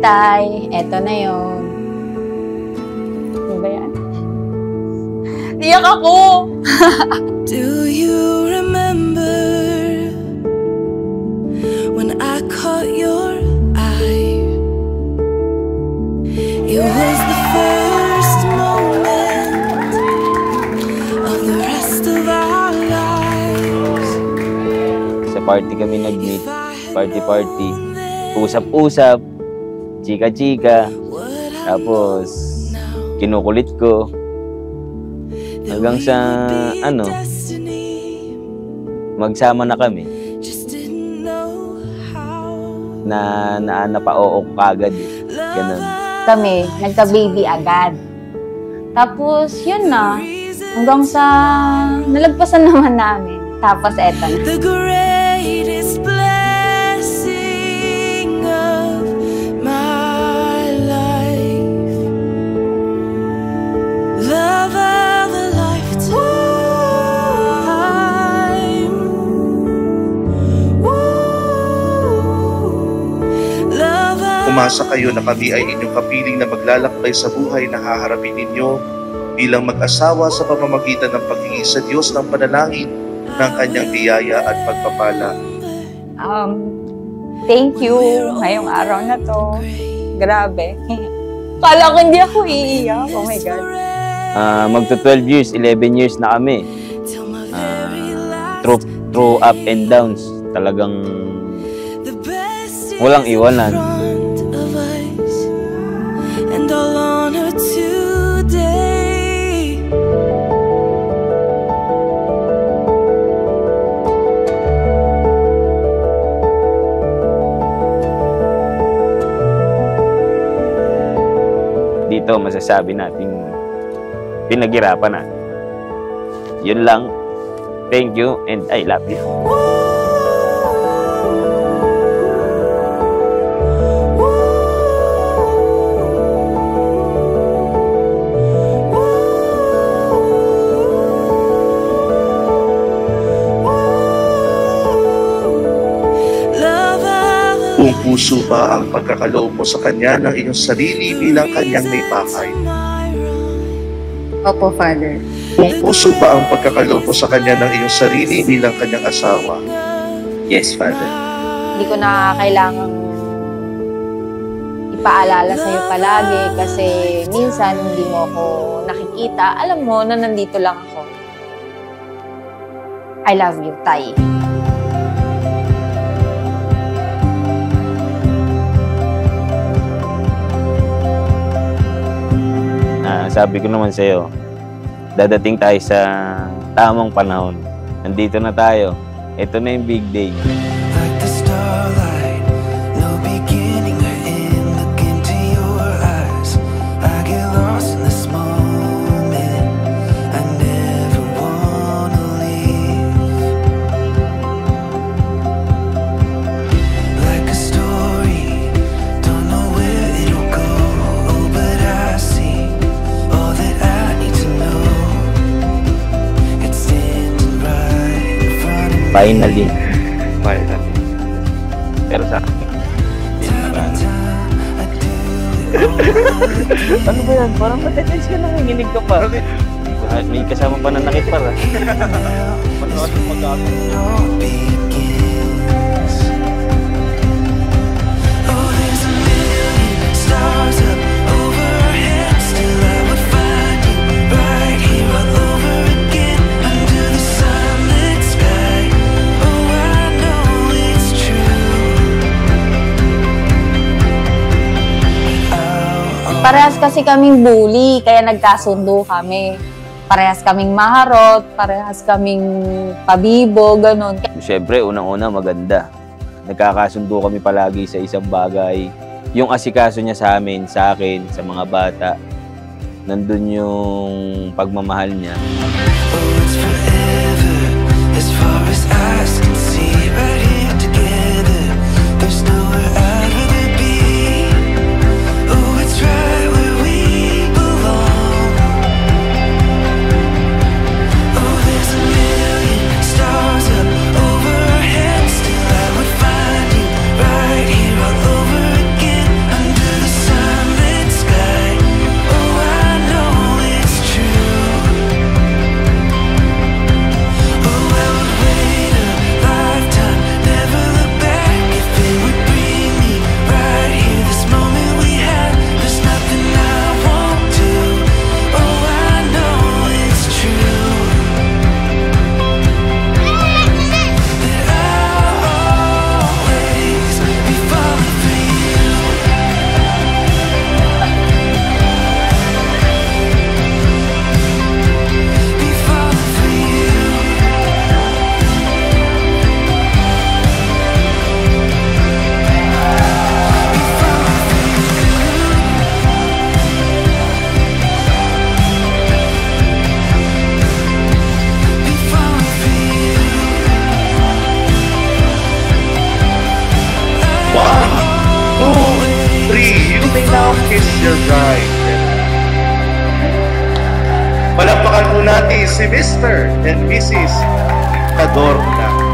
Tay, eto na yun. Ano ba yan? Iyak ako! Do you remember when I caught your eye? It was the first moment of the rest of our lives. Sa party kami nag-meet, party-party, usap-usap, chika-chika, tapos kinukulit ko. Hanggang sa, magsama na kami. Na napao ko kagad eh. Ganun. Kami, nagka-baby agad. Tapos, yun na. Hanggang sa nalagpasan naman namin. Tapos, eto na. The greatest blessing of my life. Love of a lifetime. Love of... Umasa kayo na kami ay inyong kapiling na maglalakbay sa buhay na haharapin ninyo bilang mag-asawa sa pamamagitan ng paghingi sa Diyos ng panalangin ng kanyang biyaya at pagpapala. Thank you ngayong araw na to. Grabe. Kala ko hindi ako iiyak. Oh my God. Magto 12 years, 11 years na kami. Through up and downs. Talagang walang iwanan. And all honor today. Dito masasabi natin pinaghirapan natin. Yun lang. Thank you and I love you. Kung puso ba ang pagkakaloob mo sa kanya ng iyong sarili bilang kanyang may pakay? Opo, Father. Kung puso ba ang pagkakaloob mo sa kanya ng iyong sarili bilang kanyang asawa? Yes, Father. Hindi ko na kailangang ipaalala sa'yo palagi kasi minsan hindi mo ako nakikita. Alam mo na nandito lang ako. I love you, Tay. Sabi ko naman sa'yo, dadating tayo sa tamang panahon. Nandito na tayo. Ito na yung big day. Like the starlight, no beginning or end. Look into your eyes. I get lost in this moment. I never wanna leave. Like a story, don't know where it'll go. Oh, but I see all that I need to know. It's standing right in front of me. Finally. Pero sa Ano ba yan? Parang matatense ka nanginginig ka pa. May kasama pa na nakit para. Manood yung mag-amin. Parehas kasi kaming bully, kaya nagkasundo kami. Parehas kaming maharot, parehas kaming pabibo, ganun. Siyempre, unang-una maganda. Nagkakasundo kami palagi sa isang bagay. Yung asikaso niya sa amin, sa akin, sa mga bata, nandun yung pagmamahal niya. 1, 2, 3. You may now kiss your bride. Palakpakan po natin si Mr. and Mrs. Adorna.